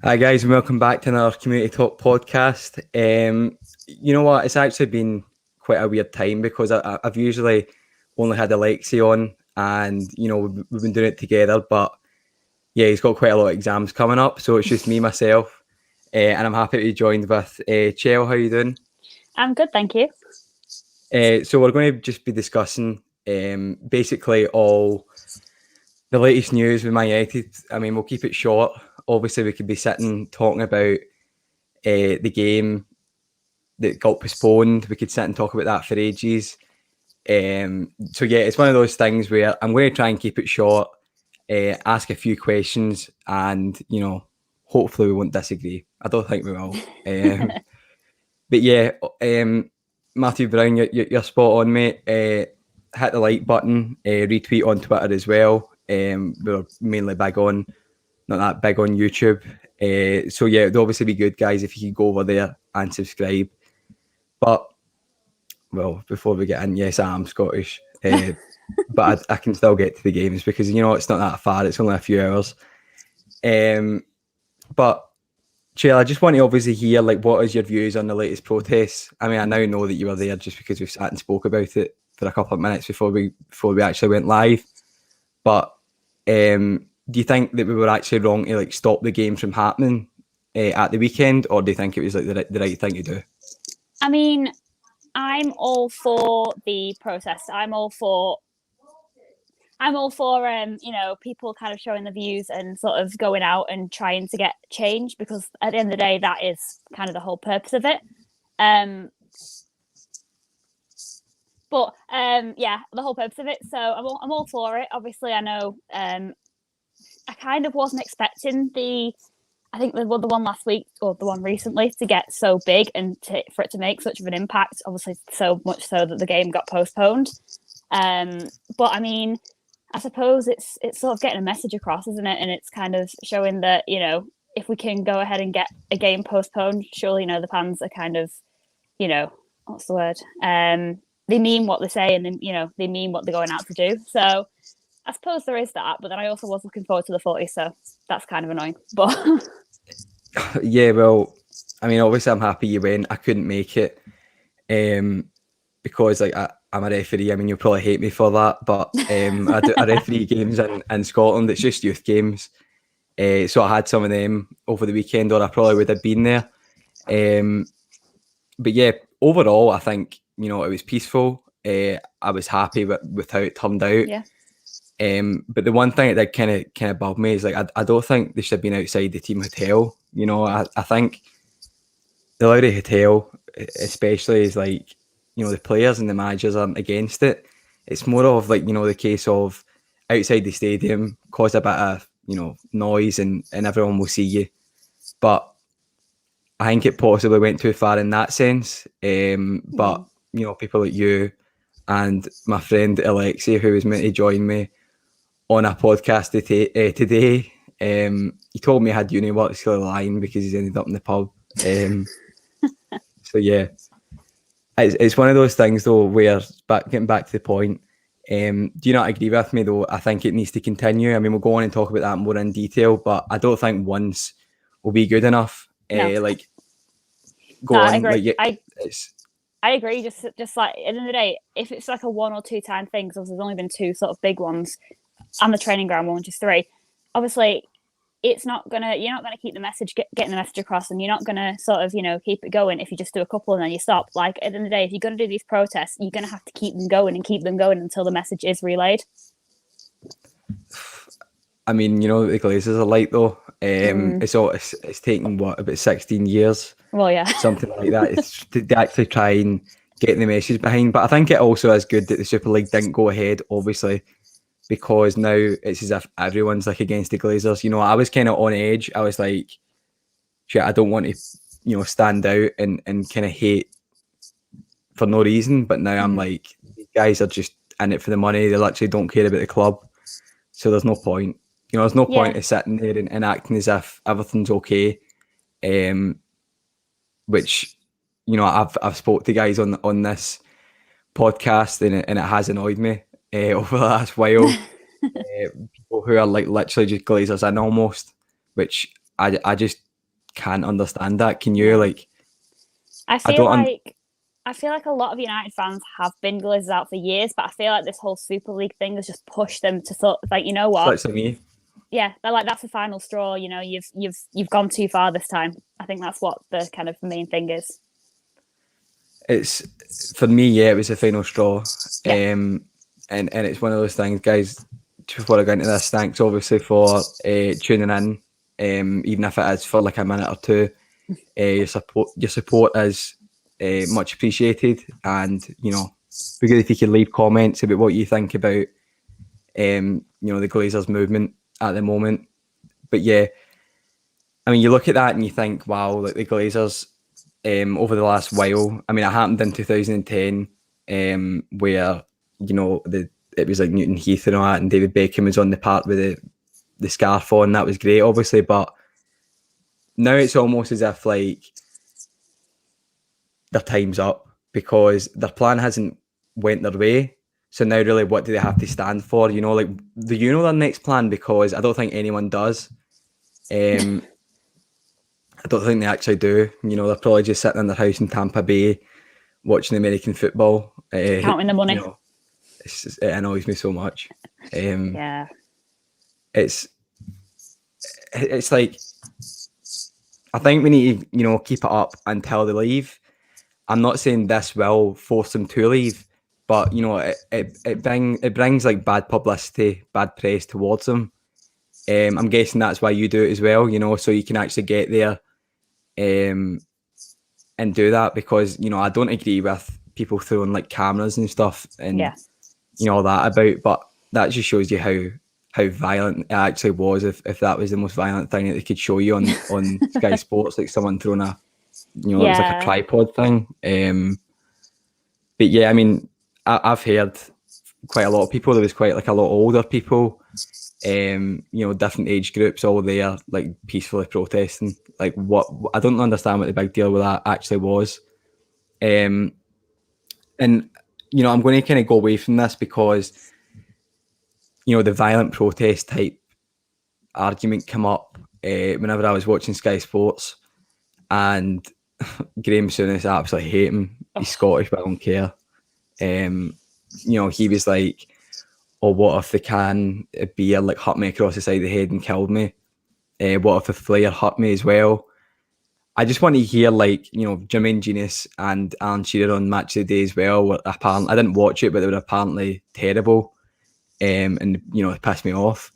Hi guys, and welcome back to another Community Talk podcast. You know what? It's actually been quite a weird time because I've usually only had Alexi on, and we've been doing it together. But yeah, he's got quite a lot of exams coming up, so it's just me myself, and I'm happy to be joined with Chel. How you doing? I'm good, thank you. So we're going to just be discussing basically all the latest news with Man United. I mean, we'll keep it short. Obviously, we could be sitting talking about the game that got postponed. We could sit and talk about that for ages. So yeah, it's one of those things where I'm going to try and keep it short, ask a few questions, and hopefully we won't disagree. I don't think we will. But yeah, Matthew Brown, you're spot on, mate. Hit the like button, retweet on Twitter as well. We're mainly big on, not that big on YouTube. So yeah, it'd obviously be good, guys, if you could go over there and subscribe. But well, before we get in, yes, I am Scottish, but I can still get to the games because it's not that far. It's only a few hours. But Chel, I just want to obviously hear what is your views on the latest protests? I mean, I now know that you were there just because we've sat and spoke about it for a couple of minutes before we actually went live. But do you think that we were actually wrong to stop the games from happening at the weekend, or do you think it was the right thing to do? I mean, I'm all for the protest. I'm all for people kind of showing the views and sort of going out and trying to get change, because at the end of the day, that is kind of the whole purpose of it. Yeah, the whole purpose of it. So I'm all for it. Obviously, I know I kind of wasn't expecting I think the one last week or the one recently to get so big and for it to make such of an impact. Obviously, so much so that the game got postponed. But I mean, I suppose it's sort of getting a message across, isn't it? And it's kind of showing that, if we can go ahead and get a game postponed, surely, the fans are kind of, what's the word? They mean what they say, and then, they mean what they're going out to do. So I suppose there is that, but then I also was looking forward to the 40, so that's kind of annoying. But yeah, well, I mean, obviously I'm happy you went. I couldn't make it because I'm a referee. I mean, you'll probably hate me for that, but I referee games in Scotland. It's just youth games. So I had some of them over the weekend, or I probably would have been there. But yeah, overall, I think, it was peaceful. I was happy with how it turned out. yeah. But the one thing that kind of bugged me is I don't think they should have been outside the team hotel. I think the Lowry Hotel, especially, is the players and the managers aren't against it. It's more of the case of outside the stadium, cause a bit of noise, and everyone will see you. But I think it possibly went too far in that sense. But people like you and my friend Alexi, who was meant to join me on a podcast today, he told me I had uni work still lying because he's ended up in the pub. So yeah, it's one of those things though where getting back to the point. Do you not agree with me though? I think it needs to continue. I mean, we'll go on and talk about that more in detail, but I don't think once will be good enough. No. Go on. I agree. I agree. Just like at the end of the day, if it's like a 1 or 2 time thing, because there's only been 2 sort of big ones, and the training ground one, just 3. Obviously, you're not gonna keep the message getting the message across, and you're not gonna sort of keep it going if you just do a couple and then you stop. Like at the end of the day, if you're gonna do these protests, you're gonna have to keep them going until the message is relayed. I mean, the Glazers are like though. It's taken about 16 years. Well, yeah, something like that. It's to actually try and get the message behind. But I think it also is good that the Super League didn't go ahead, obviously, because now it's as if everyone's against the Glazers. I was kind of on edge. I was like, shit, I don't want to, stand out and kind of hate for no reason. But now I'm like, these guys are just in it for the money. They literally don't care about the club. So there's no point. There's no point of sitting there and acting as if everything's okay. Which, I've spoke to guys on this podcast, and it has annoyed me over the last while. People who are literally just Glazers in almost, which I just can't understand that. Can you? Like, I I feel don't. like I feel like a lot of United fans have been Glazers out for years, but I feel like this whole Super League thing has just pushed them to sort of like, you know what? It's like me. Yeah, they're like, that's the final straw. You know, you've gone too far this time. I think that's what the kind of main thing is. It's for me, yeah, it was the final straw. Yeah. And it's one of those things, guys. Before I go into this, thanks obviously for tuning in. Even if it is for like a minute or two, your support is much appreciated, and you know, it'd be good if you could leave comments about what you think about the Glazers movement at the moment. But yeah, I mean, you look at that and you think, wow, like the Glazers over the last while. I mean, it happened in 2010, where it was like Newton Heath and all that, and David Beckham was on the part with the scarf on. That was great, obviously, but now it's almost as if like their time's up because their plan hasn't went their way. So now, really, what do they have to stand for? You know, like, do you know their next plan? Because I don't think anyone does. I don't think they actually do. You know, they're probably just sitting in their house in Tampa Bay watching American football. Counting the money. You know, it annoys me so much. Yeah. It's like, I think we need to, keep it up until they leave. I'm not saying this will force them to leave, but it brings like bad publicity, bad press towards them. I'm guessing that's why you do it as well, so you can actually get there and do that, because I don't agree with people throwing like cameras and stuff and all that about, but that just shows you how violent it actually was. If that was the most violent thing that they could show you on Sky Sports, like someone throwing it was like a tripod thing. But yeah, I mean, I've heard quite a lot of people. There was quite like a lot of older people, different age groups, all there like peacefully protesting. Like, what, I don't understand what the big deal with that actually was. And I'm going to kind of go away from this because the violent protest type argument come up whenever I was watching Sky Sports, and Graham Souness, I absolutely hate him. He's Scottish, but I don't care. He was like, "Oh, what if the can of beer like hit me across the side of the head and killed me? What if the flare hurt me as well?" I just want to hear like Jermaine Genius and Alan Shearer on Match of the Day as well. Were apparently, I didn't watch it, but they were apparently terrible, and it pissed me off.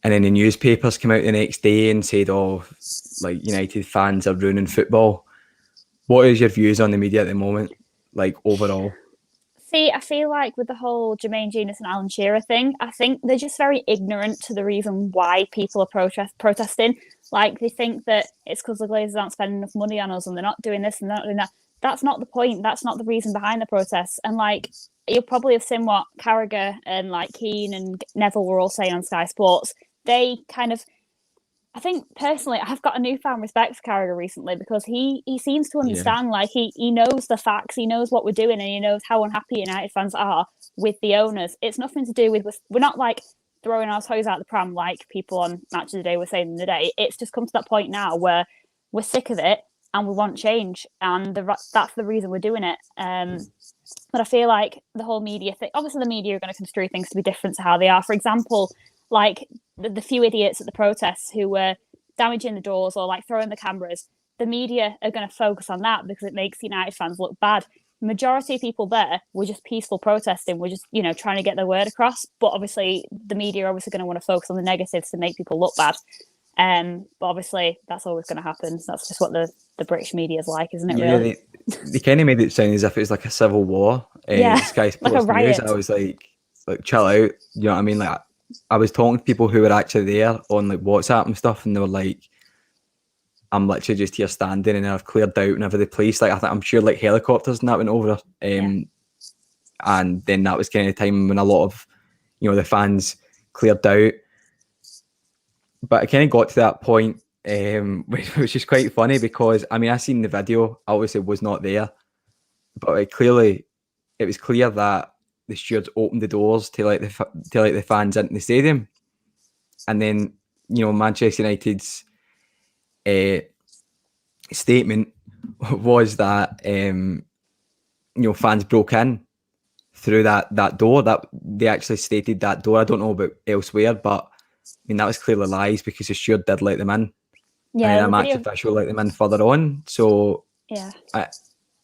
And then the newspapers came out the next day and said, "Oh, like United fans are ruining football." What is your views on the media at the moment, like overall? See, I feel like with the whole Jermaine Genius and Alan Shearer thing, I think they're just very ignorant to the reason why people are protesting. Like, they think that it's because the Glazers aren't spending enough money on us and they're not doing this and they're not doing that. That's not the point. That's not the reason behind the protests. And like, you'll probably have seen what Carragher and like Keane and Neville were all saying on Sky Sports. They kind of, I think personally, I've got a newfound respect for Carragher recently because he seems to understand, like he knows the facts, he knows what we're doing, and he knows how unhappy United fans are with the owners. It's nothing to do with, we're not like throwing our toes out the pram like people on Match of the Day were saying in the day. It's just come to that point now where we're sick of it and we want change, and that's the reason we're doing it. But I feel like the whole media thing, obviously the media are going to construe things to be different to how they are. For example, like the few idiots at the protests who were damaging the doors or like throwing the cameras, the media are going to focus on that because it makes United fans look bad. The majority of people there were just peaceful protesting. We're just, trying to get their word across. But obviously, the media are obviously going to want to focus on the negatives to make people look bad. But obviously, that's always going to happen. That's just what the British media is like, isn't it? Yeah, really? They kind of made it sound as if it was like a civil war. Sky Sports like a riot. News. I was like chill out. You know what I mean? Like, I was talking to people who were actually there on like WhatsApp and stuff, and they were like, "I'm literally just here standing, and I've cleared out whenever the police." Like, I'm sure like helicopters and that went over. And then that was kind of the time when a lot of the fans cleared out. But it kind of got to that point, which is quite funny because I mean, I seen the video. I obviously was not there, but it was clear that the stewards opened the doors to let the fans into the stadium, and then Manchester United's statement was that fans broke in through that door. That they actually stated that door. I don't know about elsewhere, but I mean that was clearly lies because the steward did let them in. Yeah, and then a match official let them in further on. So yeah.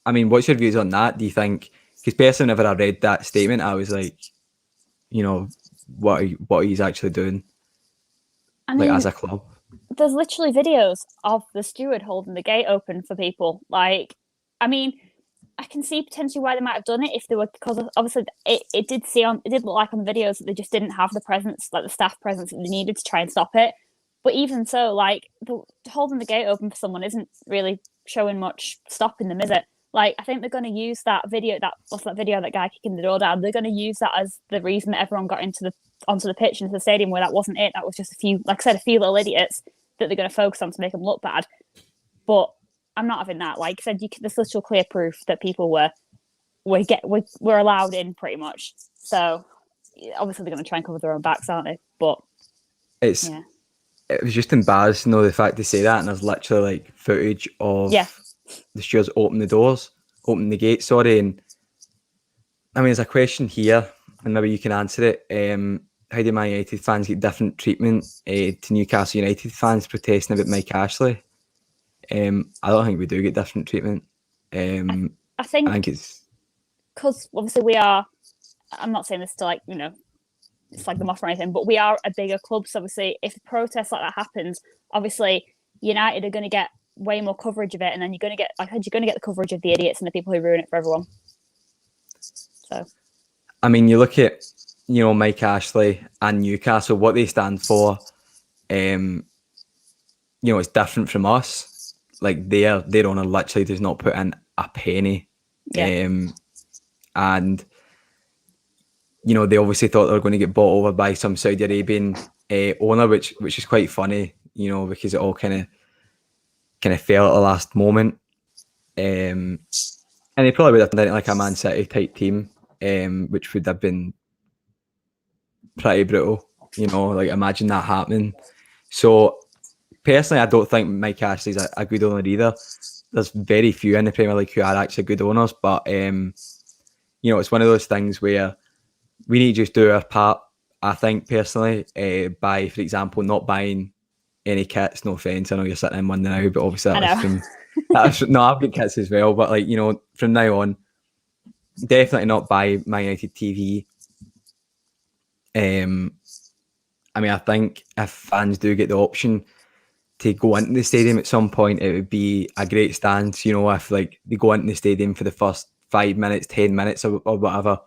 I mean, what's your views on that? Do you think? Because personally, whenever I read that statement, I was like, what he's actually doing, I mean, as a club. There's literally videos of the steward holding the gate open for people. Like, I mean, I can see potentially why they might have done it if they were, because obviously it did look like on the videos that they just didn't have the presence, like the staff presence that they needed to try and stop it. But even so, like holding the gate open for someone isn't really showing much stopping them, is it? Like, I think they're going to use that video, that guy kicking the door down. They're going to use that as the reason that everyone got onto the pitch into the stadium, where that wasn't it. That was just a few little idiots that they're going to focus on to make them look bad. But I'm not having that. Like I said, there's little clear proof that people were allowed in pretty much. So obviously they're going to try and cover their own backs, aren't they? But it was just embarrassing, though, the fact to say that, and there's literally like footage of the stewards open the gate. Sorry, and I mean, there's a question here, and maybe you can answer it. How do Man United fans get different treatment to Newcastle United fans protesting about Mike Ashley? I don't think we do get different treatment. I think it's because obviously we are. I'm not saying this to slag them off or anything, but we are a bigger club. So obviously, if a protest like that happens, obviously United are going to get way more coverage of it, and then you're going to get the coverage of the idiots and the people who ruin it for everyone. So, I mean, you look at Mike Ashley and Newcastle, what they stand for. It's different from us. Like their owner literally does not put in a penny. Yeah. And they obviously thought they were going to get bought over by some Saudi Arabian owner, which is quite funny, because it all kind of fell at the last moment. And they probably would have done it like a Man City type team, which would have been pretty brutal. Like imagine that happening. So personally, I don't think Mike Ashley's a good owner either. There's very few in the Premier League who are actually good owners, but it's one of those things where we need to just do our part. I think personally, by, for example, not buying any kits. No offense, I know you're sitting in one now, but obviously I've got kits as well. But from now on, definitely not buy Man United TV. I think if fans do get the option to go into the stadium at some point, it would be a great stance. If they go into the stadium for the first 5 minutes, 10 minutes or whatever,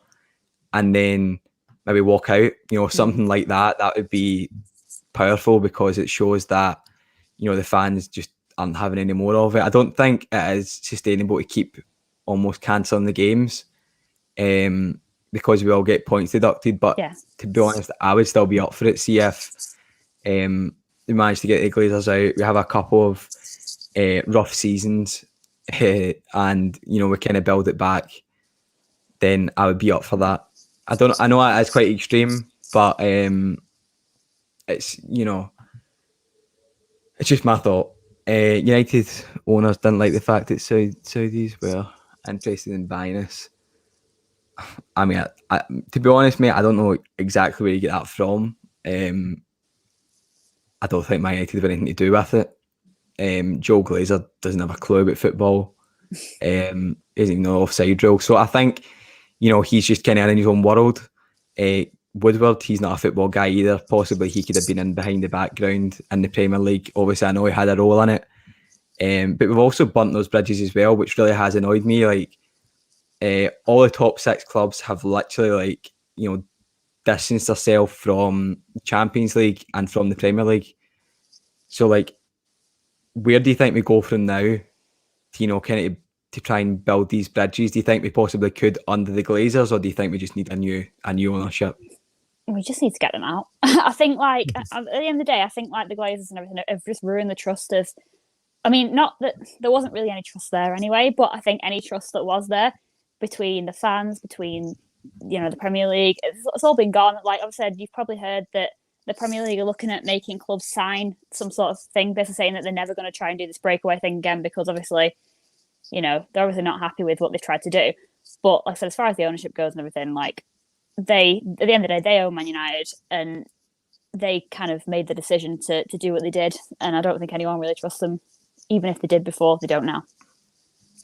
and then maybe walk out, something like that would be powerful because it shows that, the fans just aren't having any more of it. I don't think it is sustainable to keep almost cancelling the games because we all get points deducted. But to be honest, I would still be up for it. See if we manage to get the Glazers out. We have a couple of rough seasons and, we kind of build it back. Then I would be up for that. I know it's quite extreme, but it's it's just my thought. United owners didn't like the fact that Saudis were interested in buying us. I mean, to be honest, mate, I don't know exactly where you get that from. I don't think Man United have anything to do with it. Joe Glazer doesn't have a clue about football. Doesn't even know offside drill. So I think, he's just kind of in his own world. Woodward, he's not a football guy either. Possibly he could have been in behind the background in the Premier League. Obviously, I know he had a role in it. But we've also burnt those bridges as well, which really has annoyed me. All the top 6 clubs have literally, distanced themselves from the Champions League and from the Premier League. So, where do you think we go from now to, kind of to try and build these bridges? Do you think we possibly could under the Glazers, or do you think we just need a new ownership? We just need to get them out. I think, at the end of the day, I think the Glazers and everything have just ruined the trust of. I mean, not that there wasn't really any trust there anyway, but I think any trust that was there between the fans, between the Premier League, it's all been gone. Like I've said, you've probably heard that the Premier League are looking at making clubs sign some sort of thing, basically saying that they're never going to try and do this breakaway thing again because obviously, they're obviously not happy with what they've tried to do. But like I said, as far as the ownership goes and everything, like they, at the end of the day, they own Man United and they kind of made the decision to do what they did. And I don't think anyone really trusts them. Even if they did before, they don't now.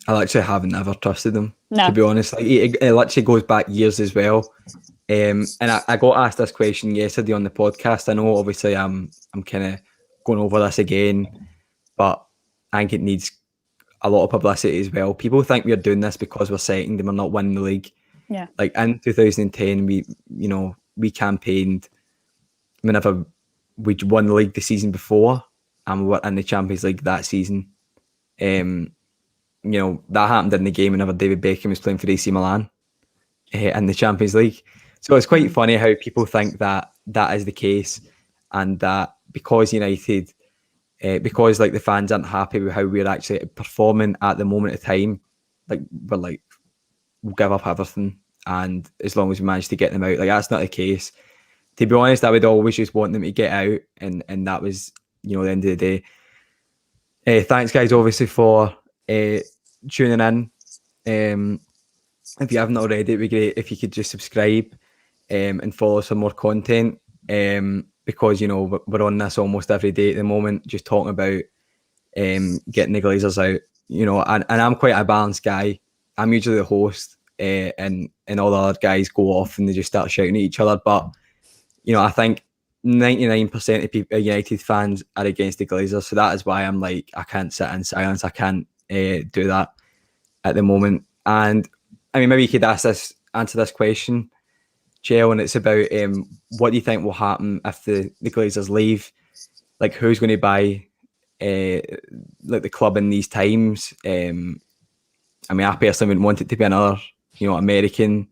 I actually haven't ever trusted them, No. to be honest. Like it actually goes back years as well. And I got asked this question yesterday on the podcast. I know, obviously, I'm kind of going over this again, but I think it needs a lot of publicity as well. People think we're doing this because we're second and we're not winning the league. Yeah. Like in 2010, we campaigned whenever we won the league the season before, and we were in the Champions League that season. That happened in the game whenever David Beckham was playing for AC Milan in the Champions League. So it's quite funny how people think that is the case, and that because United, because like the fans aren't happy with how we're actually performing at the moment of time, like we'll give up everything, and as long as we manage to get them out, like that's not the case. To be honest, I would always just want them to get out, and that was the end of the day. Thanks guys, obviously, for tuning in. If you haven't already, it'd be great if you could just subscribe and follow some more content, because we're on this almost every day at the moment, just talking about getting the Glazers out. And I'm quite a balanced guy. I'm usually the host, and all the other guys go off and they just start shouting at each other. But I think 99% of people, United fans, are against the Glazers. So that is why I'm like, I can't sit in silence. I can't do that at the moment. And I mean, maybe you could answer this question, Chel, and it's about what do you think will happen if the Glazers leave? Like, who's going to buy like the club in these times? I mean, I personally wouldn't want it to be another, American.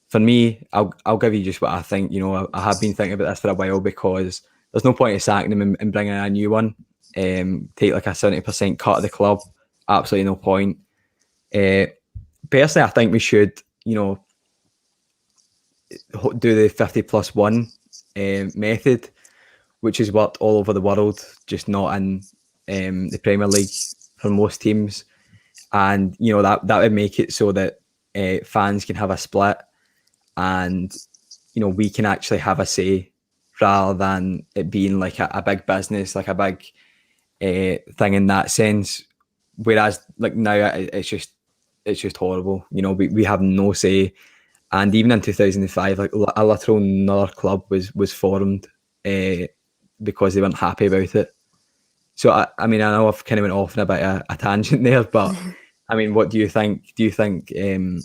For me, I'll give you just what I think. I have been thinking about this for a while, because there's no point in sacking them and bringing in a new one. Take like a 70% cut of the club. Absolutely no point. Personally, I think we should, do the 50+1 method, which has worked all over the world, just not in the Premier League for most teams. And, that would make it so that fans can have a split, and, we can actually have a say, rather than it being like a big business, like a big thing in that sense. Whereas like now it's just horrible. We have no say. And even in 2005, like a literal another club was formed because they weren't happy about it. So I mean, I know I've kind of went off on a bit of a tangent there, but I mean, what do you think? Do you think do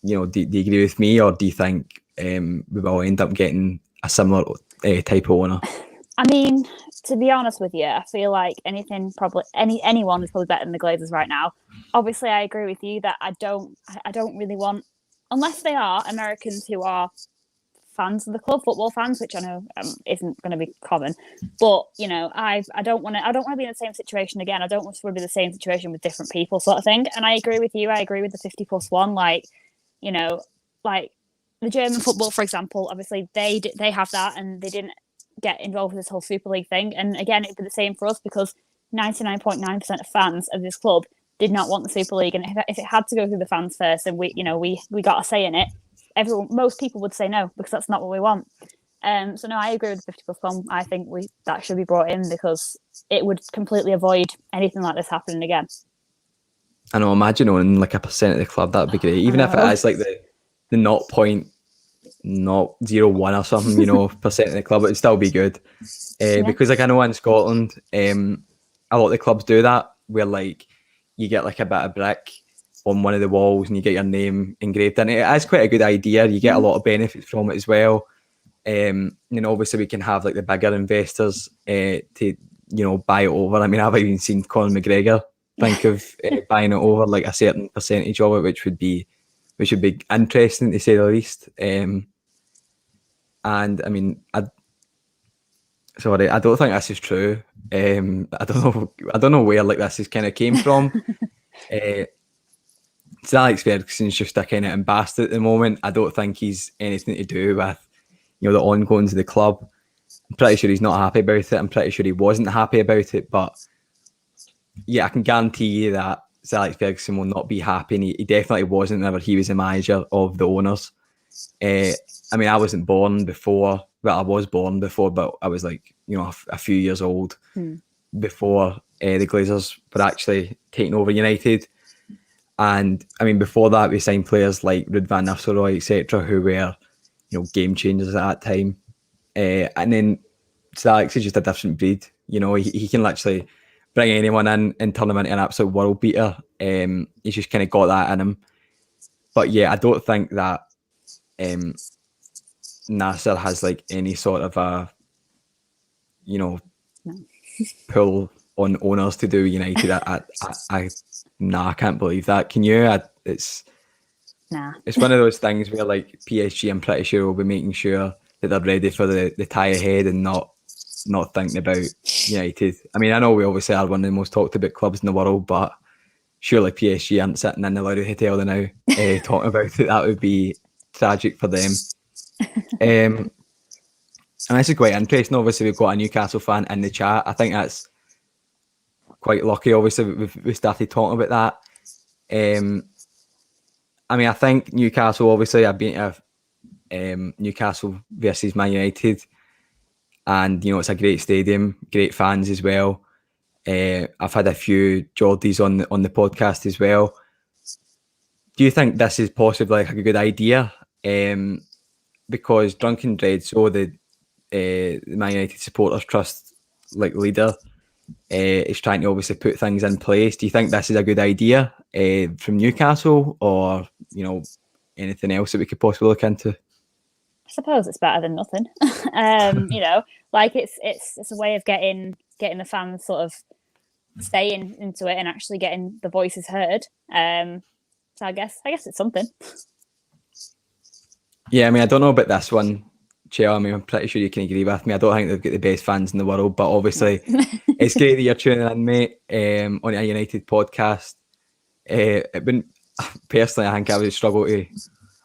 you agree with me, or do you think we will end up getting a similar type of owner? I mean, to be honest with you, I feel like anyone is probably better than the Glazers right now. Obviously, I agree with you that I don't really want, unless they are Americans who are fans of the club, football fans, which I know isn't going to be common. But I don't want to be in the same situation again. I don't want to be the same situation with different people, sort of thing. And I agree with you. I agree with the 50+1. Like, like the German football, for example. Obviously, they have that, and they didn't get involved with this whole Super League thing. And again, it'd be the same for us, because 99.9% of fans of this club did not want the Super League. And if it had to go through the fans first, and we got a say in it, most people would say no, because that's not what we want. So no, I agree with the 50+1. I think that should be brought in, because it would completely avoid anything like this happening again. I know, imagine owning like a percent of the club. That'd be great. Even if it is like the 0.001 or something, percent of the club, it'd still be good. Because like I know in Scotland, a lot of the clubs do that, where like you get like a bit of brick on one of the walls and you get your name engraved in it. It is quite a good idea. You get a lot of benefits from it as well. Obviously we can have like the bigger investors to buy it over. I mean, I've even seen Conor McGregor think of buying it over, like a certain percentage of it, which would be interesting to say the least. And I mean, I don't think this is true. I don't know where like this is kind of came from. Sir Alex Ferguson's just a kind of ambassador at the moment. I don't think he's anything to do with you know, the ongoings of the club. I'm pretty sure he's not happy about it. I'm pretty sure he wasn't happy about it. But yeah, I can guarantee you that Sir Alex Ferguson will not be happy. And he definitely wasn't whenever he was the manager of the owners. I mean, I wasn't born before. Well, I was born before, but I was like, you know, a few years old before the Glazers were actually taking over United. And I mean, before that, we signed players like Ruud van Nistelrooy, etc., who were, you know, game changers at that time. And then Sir Alex is just a different breed. You know, he can literally bring anyone in and turn them into an absolute world beater. He's just kind of got that in him. But yeah, I don't think that Nasser has like any sort of a, you know, pull on owners to do United. I can't believe that. Can you? It's one of those things where like PSG, I'm pretty sure will be making sure that they're ready for the tie ahead and not thinking about United. I mean, I know we obviously are one of the most talked about clubs in the world, but surely PSG aren't sitting in the Lowry Hotel now talking about it. That would be tragic for them. And this is quite interesting. Obviously, we've got a Newcastle fan in the chat. I think that's quite lucky. Obviously, we started talking about that. I mean, I think Newcastle, obviously, I've been to Newcastle versus Man United. And, you know, it's a great stadium, great fans as well. I've had a few Geordies on the podcast as well. Do you think this is possibly like a good idea? Because Drunken Dread, so the Man United Supporters Trust like leader, is trying to obviously put things in place. Do you think this is a good idea from Newcastle, or, you know, anything else that we could possibly look into? I suppose it's better than nothing. You know, like it's a way of getting the fans sort of staying into it and actually getting the voices heard. So I guess it's something. Yeah, I mean, I don't know about this one, Chel. I mean, I'm pretty sure you can agree with me. I don't think they've got the best fans in the world, but obviously it's great that you're tuning in, mate, on a United podcast. Personally, I think I would struggle to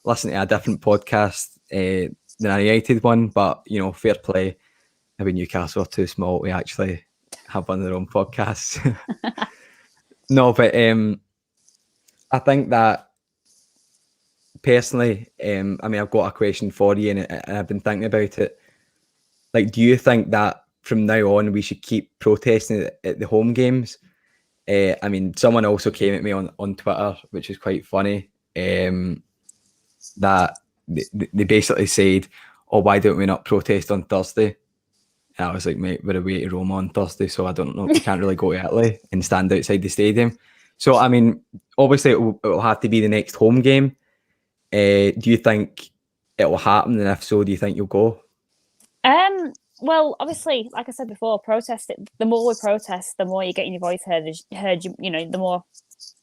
listen to a different podcast than a United one, but, you know, fair play. Maybe Newcastle are too small to actually have one of their own podcasts. No, but I think that personally, I mean, I've got a question for you, and I've been thinking about it. Like, do you think that from now on we should keep protesting at the home games? I mean, someone also came at me on Twitter, which is quite funny, that they basically said, "Oh, why don't we not protest on Thursday?" And I was like, "Mate, we're away to Roma on Thursday, so I don't know. We can't really go to Italy and stand outside the stadium." So, I mean, obviously it will have to be the next home game. Do you think it will happen? And if so, do you think you'll go? Well, obviously, like I said before, the more we protest, the more you're getting your voice heard. You know, the more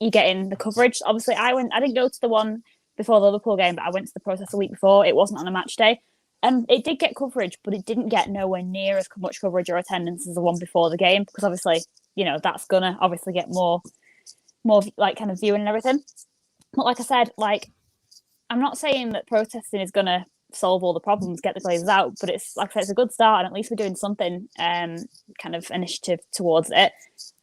you're getting the coverage. Obviously, I didn't go to the one before the Liverpool game, but I went to the protest a week before. It wasn't on a match day. It did get coverage, but it didn't get nowhere near as much coverage or attendance as the one before the game, because obviously, you know, that's gonna obviously get more like kind of viewing and everything. But like I said, like, I'm not saying that protesting is gonna solve all the problems, get the Glazers out, but it's, like I said, it's a good start, and at least we're doing something kind of initiative towards it.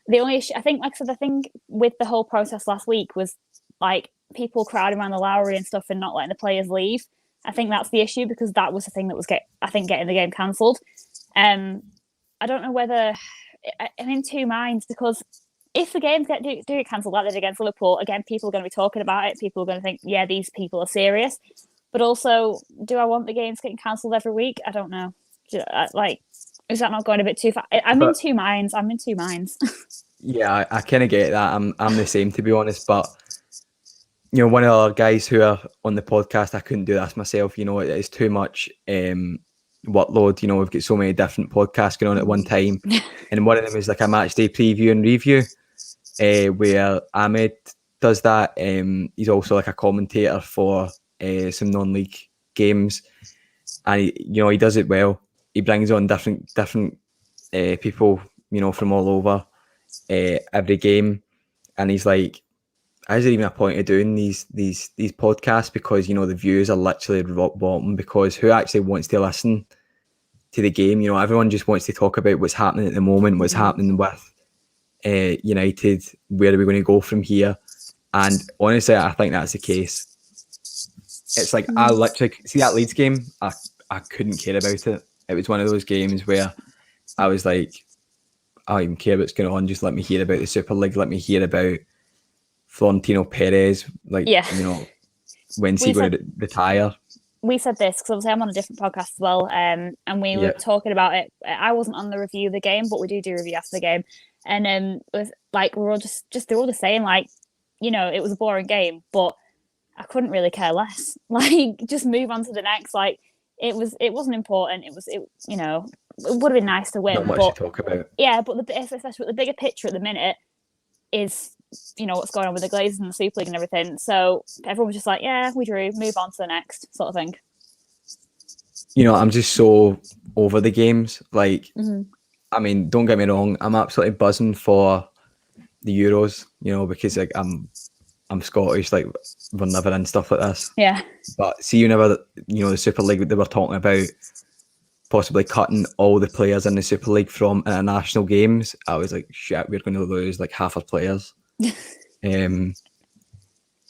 The only issue, I think, like I said, the thing with the whole process last week was like people crowding around the Lowry and stuff and not letting the players leave. I think that's the issue, because that was the thing that was getting the game cancelled. I don't know whether I'm in two minds, because if the games do get cancelled like they did against Liverpool, again, people are going to be talking about it. People are going to think, yeah, these people are serious. But also, do I want the games getting cancelled every week? I don't know. Like, is that not going a bit too far? I'm in two minds. Yeah, I kind of get that. I'm the same, to be honest. But, you know, one of the other guys who are on the podcast, I couldn't do this myself. You know, it's too much workload. You know, we've got so many different podcasts going on at one time. And one of them is like a match day preview and review, where Ahmed does that. He's also like a commentator for some non-league games, and he does it well. He brings on different people, you know, from all over every game, and he's like, is there even a point of doing these podcasts, because the views are literally rock bottom, because who actually wants to listen to the game? Everyone just wants to talk about what's happening at the moment, what's happening with United, where are we going to go from here? And honestly, I think that's the case. It's like I literally see that Leeds game, I couldn't care about it. It was one of those games where I was like, I don't even care what's going on, just let me hear about the Super League, let me hear about Florentino Perez, when's he going to retire? We said this because obviously I'm on a different podcast as well, and we were talking about it. I wasn't on the review of the game, but we do review after the game, and it was like we're all just they're all the same. Like, it was a boring game, but I couldn't really care less. Like, just move on to the next. Like, it wasn't important. It would have been nice to win. Not much to talk about. Yeah, but especially the bigger picture at the minute is, what's going on with the Glazers and the Super League and everything. So everyone was just like, yeah, we drew, move on to the next sort of thing. I'm just so over the games. Like, I mean, don't get me wrong, I'm absolutely buzzing for the Euros, because like I'm Scottish, like we're never in stuff like this. Yeah. But see, the Super League, they were talking about possibly cutting all the players in the Super League from international games. I was like, shit, we're going to lose like half our players. And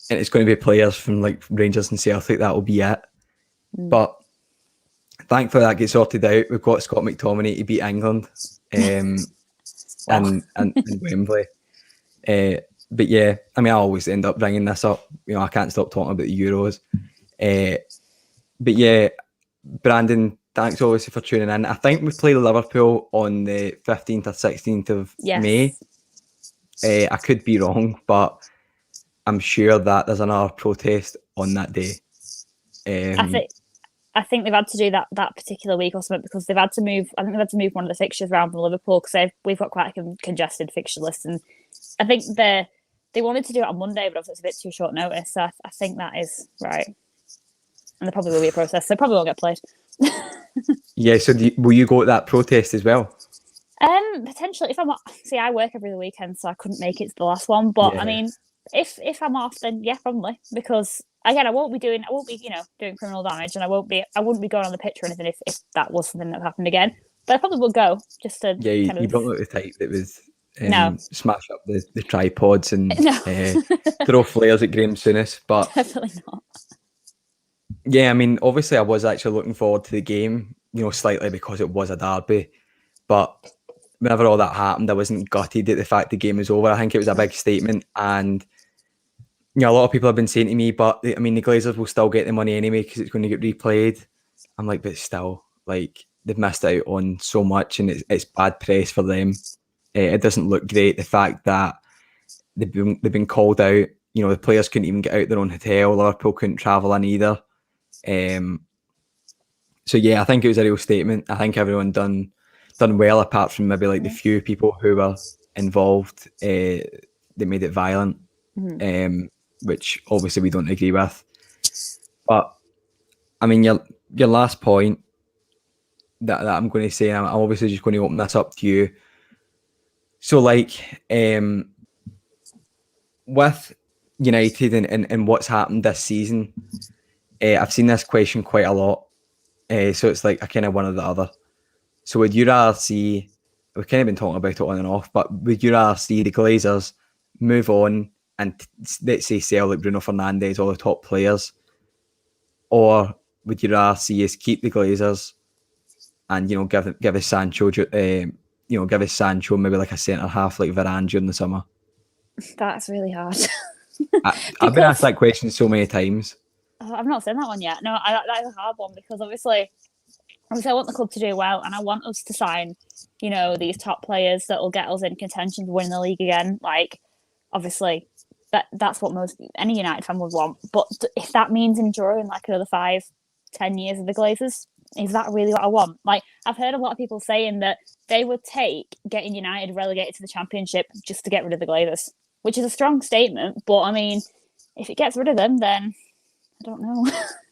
it's going to be players from like Rangers and Celtic, that will be it. But thankfully that gets sorted out. We've got Scott McTominay to beat England and Wembley. But yeah, I mean, I always end up bringing this up. I can't stop talking about the Euros. But yeah, Brandon, thanks obviously for tuning in. I think we play Liverpool on the 15th or 16th of May. I could be wrong, but I'm sure that there's another protest on that day. I think they've had to do that particular week or something, because they've had to move. I think they've had to move one of the fixtures around from Liverpool, because we've got quite a congested fixture list, and I think they wanted to do it on Monday, but obviously it's a bit too short notice. So I think that is right, and there probably will be a process, so probably won't get played. Yeah. So will you go to that protest as well? Potentially. I work every weekend, so I couldn't make it to the last one. But I mean, if I'm off, then yeah, probably, because again, I won't be doing criminal damage, and I wouldn't be going on the pitch or anything if that was something that happened again. But I probably will go just to. Yeah, you don't look the type that was smash up the tripods and throw flares at Graham Souness, but definitely not. Yeah, I mean, obviously, I was actually looking forward to the game, slightly, because it was a derby. But whenever all that happened, I wasn't gutted at the fact the game was over. I think it was a big statement, and a lot of people have been saying to me, but the Glazers will still get the money anyway because it's going to get replayed. I'm like, but still, like, they've missed out on so much, and it's bad press for them. It doesn't look great. The fact that they've been called out, the players couldn't even get out their own hotel. Liverpool couldn't travel in either. So yeah, I think it was a real statement. I think everyone done well, apart from maybe like the few people who were involved. They made it violent, which obviously we don't agree with. But I mean, your last point that I'm going to say, and I'm obviously just going to open this up to you. So like, with United and what's happened this season, I've seen this question quite a lot. So it's like a kind of one or the other. So would you rather see, we've kind of been talking about it on and off, but would you rather see the Glazers move on and let's say sell like Bruno Fernandes, all the top players, or would you rather see us keep the Glazers and give us Sancho, give us Sancho maybe like a centre half like Varane during the summer? That's really hard. I've been asked that question so many times. I've not seen that one yet. No, that is a hard one, because obviously I want the club to do well, and I want us to sign, these top players that will get us in contention to win the league again. Like, obviously, that's what any United fan would want. But if that means enduring like another 5-10 years of the Glazers, is that really what I want? Like, I've heard a lot of people saying that they would take getting United relegated to the Championship just to get rid of the Glazers, which is a strong statement. But I mean, if it gets rid of them, then I don't know.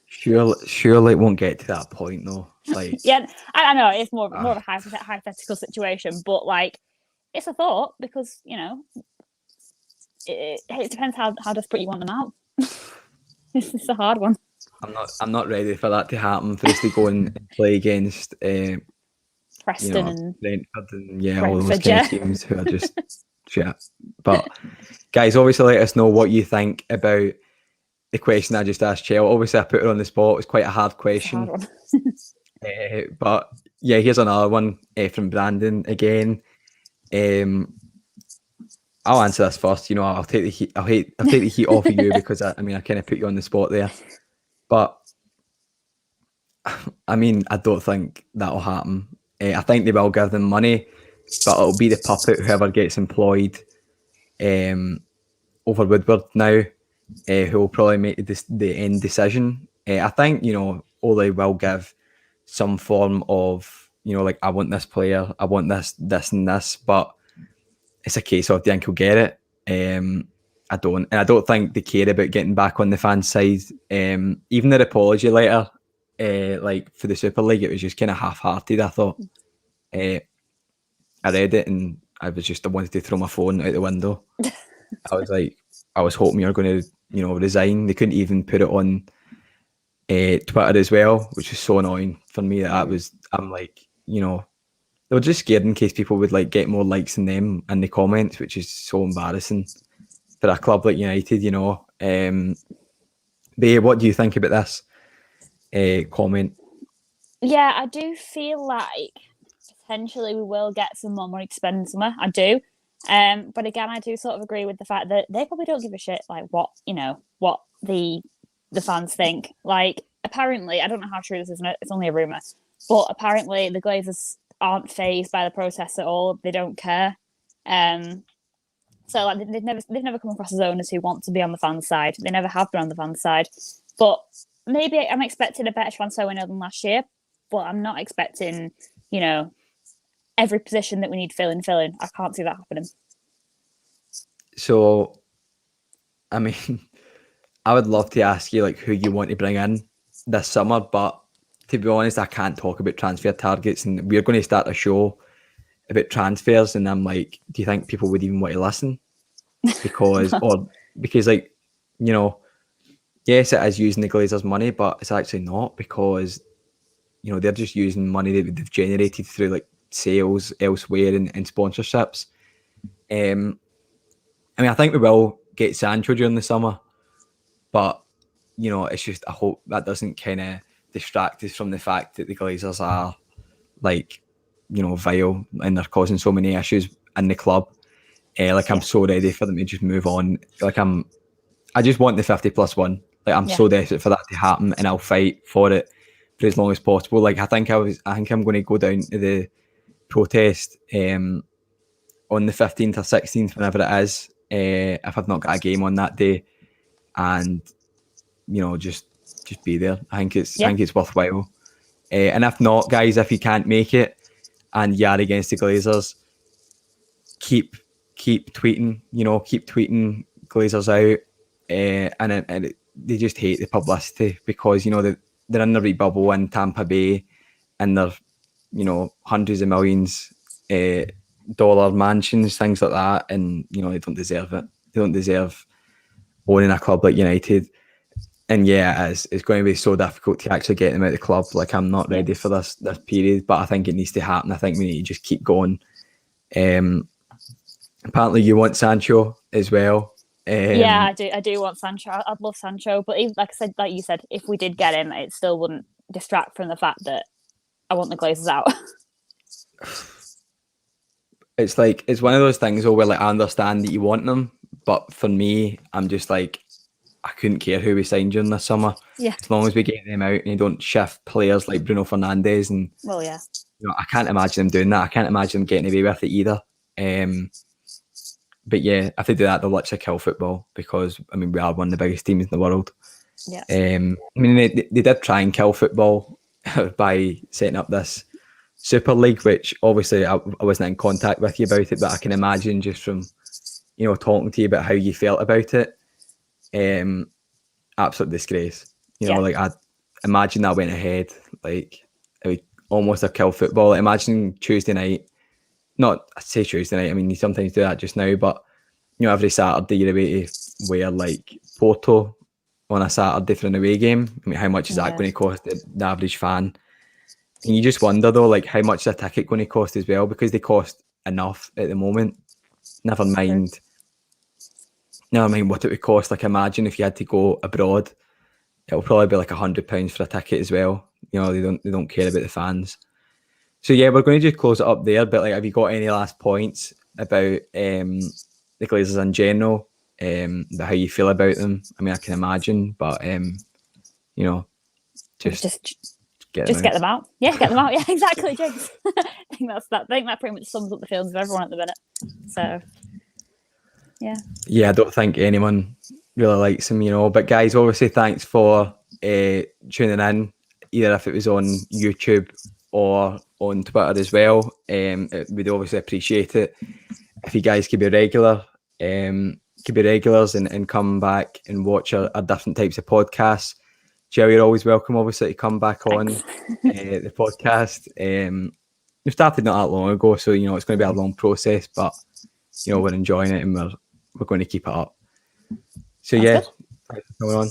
Surely it won't get to that point though. Like, yeah, I know it's more of a hypothetical situation, but like, it's a thought, because it depends how desperate you want them out. It's a hard one. I'm not ready for that to happen. For us to go and play against, Preston and Brentford and all those Brentford, kind of teams who are just shit. But guys, obviously, let us know what you think about the question I just asked Chel. Obviously, I put her on the spot. It's quite a hard question. It's a hard one. But yeah, here's another one from Brandon again. I'll answer this first. I'll take the heat. I'll take the heat off of you because I kind of put you on the spot there. But I don't think that'll happen. I think they will give them money, but it'll be the puppet, whoever gets employed over Woodward now, who will probably make the end decision. I think, Ole will give some form of, like, I want this player, I want this, and this, but it's a case of, do you think he'll get it? I don't. And I don't think they care about getting back on the fan side. Even their apology letter, like for the Super League, it was just kind of half-hearted, I thought. I read it and I wanted to throw my phone out the window. I was hoping you were going to, resign. They couldn't even put it on Twitter as well, which was so annoying for me. I'm like, they were just scared in case people would like get more likes than them in the comments, which is so embarrassing for a club like United, But yeah, what do you think about this comment? Yeah, I do feel like potentially we will get some more money to spend in summer. I do. But again, I do sort of agree with the fact that they probably don't give a shit like what the fans think. Like, apparently, I don't know how true this is, it's only a rumour, but apparently the Glazers aren't fazed by the protest at all. They don't care. So like they've never come across as owners who want to be on the fan side. They never have been on the fan side. But maybe I'm expecting a better transfer window than last year. But I'm not expecting, every position that we need filling. I can't see that happening. So, I would love to ask you like who you want to bring in this summer, but to be honest, I can't talk about transfer targets, and we're going to start a show about transfers, and I'm like, do you think people would even want to listen? Because like, yes, it is using the Glazers' money, but it's actually not, because they're just using money that they've generated through like sales elsewhere and sponsorships. I think we will get Sancho during the summer, but it's just, I hope that doesn't kind of distract us from the fact that the Glazers are like, vile and they're causing so many issues in the club. I'm so ready for them to just move on. I just want the 50+1. Like, I'm so desperate for that to happen, and I'll fight for it for as long as possible. Like, I think I'm going to go down to the protest on the 15th or 16th, whenever it is, if I've not got a game on that day, and just be there. I think it's worthwhile. And if not, guys, if you can't make it and you are against the Glazers, keep tweeting. Keep tweeting Glazers out. And they just hate the publicity, because they're in the rebubble in Tampa Bay, and they're hundreds of millions dollar mansions, things like that, and they don't deserve it. They don't deserve owning a club like United. And yeah, it's going to be so difficult to actually get them out of the club. Like, I'm not ready for this period, but I think it needs to happen. I think we need to just keep going. Apparently you want Sancho as well. Yeah, I do want Sancho. I'd love Sancho, but even, like you said, if we did get him, it still wouldn't distract from the fact that I want the Glazers out. It's like, it's one of those things where like, I understand that you want them, but for me, I'm just like, I couldn't care who we signed during this summer. Yeah. As long as we get them out and you don't shift players like Bruno Fernandes, and well, yeah, I can't imagine them doing that. I can't imagine them getting away with it either. But yeah, if they do that, they'll literally kill football, because we are one of the biggest teams in the world. Yeah. They did try and kill football by setting up this Super League, which obviously I wasn't in contact with you about it, but I can imagine just from talking to you about how you felt about it. Absolute disgrace. Like, I imagine that went ahead, like it would almost have killed football. Imagine Tuesday night. Not, I say Tuesday night, you sometimes do that just now, but every Saturday you're away to wear like Porto on a Saturday for an away game. I mean, how much is that going to cost the average fan? And you just wonder though, like how much is a ticket going to cost as well, because they cost enough at the moment. Never mind what it would cost. Like imagine if you had to go abroad, it'll probably be like £100 for a ticket as well. They don't care about the fans. So yeah, we're going to just close it up there. But like, have you got any last points about the Glazers in general? About how you feel about them? I mean, I can imagine, but just get them out. Yeah, get them out. Yeah, exactly, James. I think that pretty much sums up the feelings of everyone at the minute. So yeah, I don't think anyone really likes them, but guys, obviously thanks for tuning in, either if it was on YouTube or on Twitter as well. We'd obviously appreciate it if you guys could be regulars and come back and watch our different types of podcasts. Chel, you're always welcome, obviously, to come back on the podcast. We started not that long ago, so it's going to be a long process, but we're enjoying it and we're going to keep it up. So thanks for coming on.